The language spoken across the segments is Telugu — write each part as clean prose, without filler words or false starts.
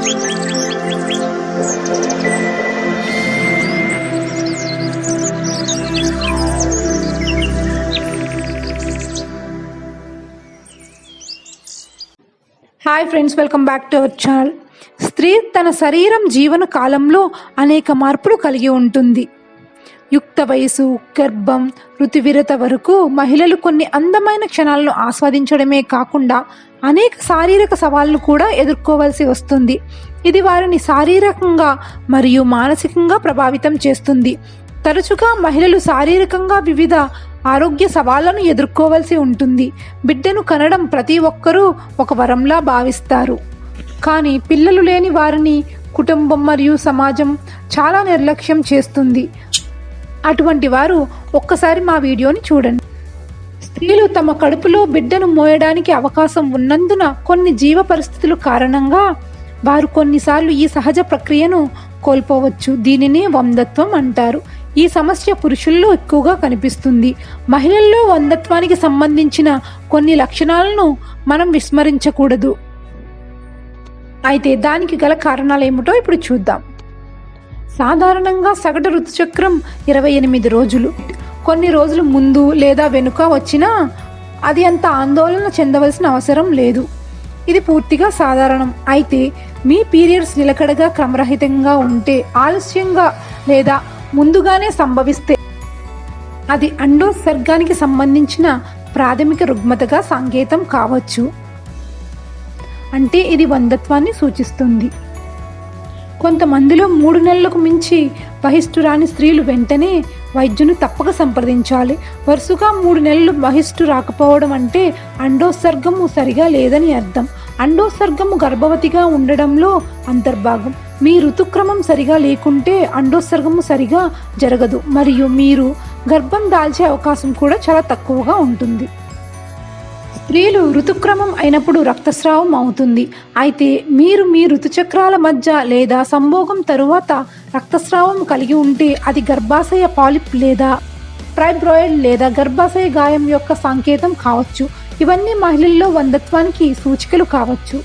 Hi friends, welcome back to our channel. స్త్రీ తన శరీరం జీవన కాలంలో అనేక మార్పులు కలిగి ఉంటుంది. యుక్త వయసు, గర్భం, ఋతువిరత వరకు మహిళలు కొన్ని అందమైన క్షణాలను ఆస్వాదించడమే కాకుండా అనేక శారీరక సవాళ్లను కూడా ఎదుర్కోవాల్సి వస్తుంది. ఇది వారిని శారీరకంగా మరియు మానసికంగా ప్రభావితం చేస్తుంది. తరచుగా మహిళలు శారీరకంగా వివిధ ఆరోగ్య సవాళ్లను ఎదుర్కోవాల్సి ఉంటుంది. బిడ్డను కనడం ప్రతి ఒక్కరూ ఒక వరంలా భావిస్తారు. కానీ పిల్లలు లేని వారిని కుటుంబం మరియు సమాజం చాలా నిర్లక్ష్యం చేస్తుంది. అటువంటి వారు ఒక్కసారి మా వీడియోని చూడండి. స్త్రీలు తమ కడుపులో బిడ్డను మోయడానికి అవకాశం ఉన్నందున కొన్ని జీవ పరిస్థితుల కారణంగా వారు కొన్నిసార్లు ఈ సహజ ప్రక్రియను కోల్పోవచ్చు. దీనిని వందత్వం అంటారు. ఈ సమస్య పురుషుల్లో ఎక్కువగా కనిపిస్తుంది. మహిళల్లో వందత్వానికి సంబంధించిన కొన్ని లక్షణాలను మనం విస్మరించకూడదు. అయితే దానికి గల కారణాలు ఏమిటో ఇప్పుడు చూద్దాం. సాధారణంగా సగటు ఋతుచక్రం 28 రోజులు. కొన్ని రోజులు ముందు లేదా వెనుక వచ్చినా అది అంత ఆందోళన చెందవలసిన అవసరం లేదు. ఇది పూర్తిగా సాధారణం. అయితే మీ పీరియడ్స్ నిలకడగా క్రమరహితంగా ఉంటే, ఆలస్యంగా లేదా ముందుగానే సంభవిస్తే అది అండోత్సర్గానికి సంబంధించిన ప్రాథమిక రుగ్మతగా సంకేతం కావచ్చు. అంటే ఇది వందత్వాన్ని సూచిస్తుంది. కొంతమందిలో 3 నెలలకు మించి బహిష్టు స్త్రీలు వెంటనే వైద్యుని తప్పక సంప్రదించాలి. వరుసగా 3 నెలలు బహిష్టు రాకపోవడం అంటే అండోత్సర్గము సరిగా లేదని అర్థం. అండోత్సర్గము గర్భవతిగా ఉండడంలో అంతర్భాగం. మీ ఋతుక్రమం సరిగా లేకుంటే అండోత్సర్గము సరిగా జరగదు మరియు మీరు గర్భం దాల్చే అవకాశం కూడా చాలా తక్కువగా ఉంటుంది. స్త్రీలు ఋతుక్రమం అయినప్పుడు రక్తస్రావం అవుతుంది. అయితే మీరు మీ ఋతుచక్రాల మధ్య లేదా సంభోగం తరువాత రక్తస్రావం కలిగి ఉంటే అది గర్భాశయ పాలిప్ లేదా ఫైబ్రాయిడ్ లేదా గర్భాశయ గాయం యొక్క సంకేతం కావచ్చు. ఇవన్నీ మహిళల్లో వందత్వానికి సూచికలు కావచ్చు.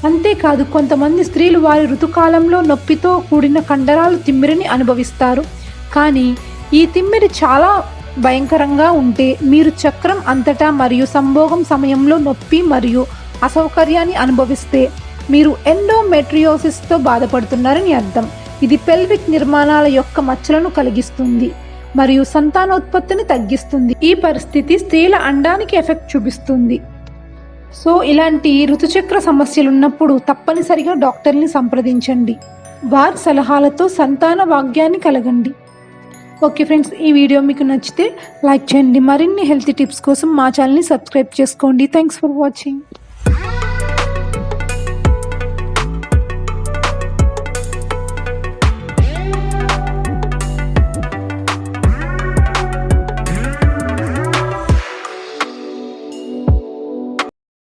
అంతేకాదు, కొంతమంది స్త్రీలు వారి ఋతుకాలంలో నొప్పితో కూడిన కండరాలు తిమ్మిరిని అనుభవిస్తారు. కానీ ఈ తిమ్మిరి చాలా భయంకరంగా ఉంటే మీరు చక్రం అంతటా మరియు సంభోగం సమయంలో నొప్పి మరియు అసౌకర్యాన్ని అనుభవిస్తే మీరు ఎండోమెట్రియోసిస్తో బాధపడుతున్నారని అర్థం. ఇది పెల్విక్ నిర్మాణాల యొక్క మచ్చలను కలిగిస్తుంది మరియు సంతానోత్పత్తిని తగ్గిస్తుంది. ఈ పరిస్థితి స్త్రీల అండానికి ఎఫెక్ట్ చూపిస్తుంది. సో ఇలాంటి ఋతుచక్ర సమస్యలు ఉన్నప్పుడు తప్పనిసరిగా డాక్టర్ని సంప్రదించండి. వారి సలహాలతో సంతాన భాగ్యాన్ని కలగండి. ఓకే ఫ్రెండ్స్, ఈ వీడియో మీకు నచ్చితే లైక్ చేయండి. మరిన్ని హెల్తీ టిప్స్ కోసం మా ఛానల్ని సబ్స్క్రైబ్ చేసుకోండి. Thanks for watching.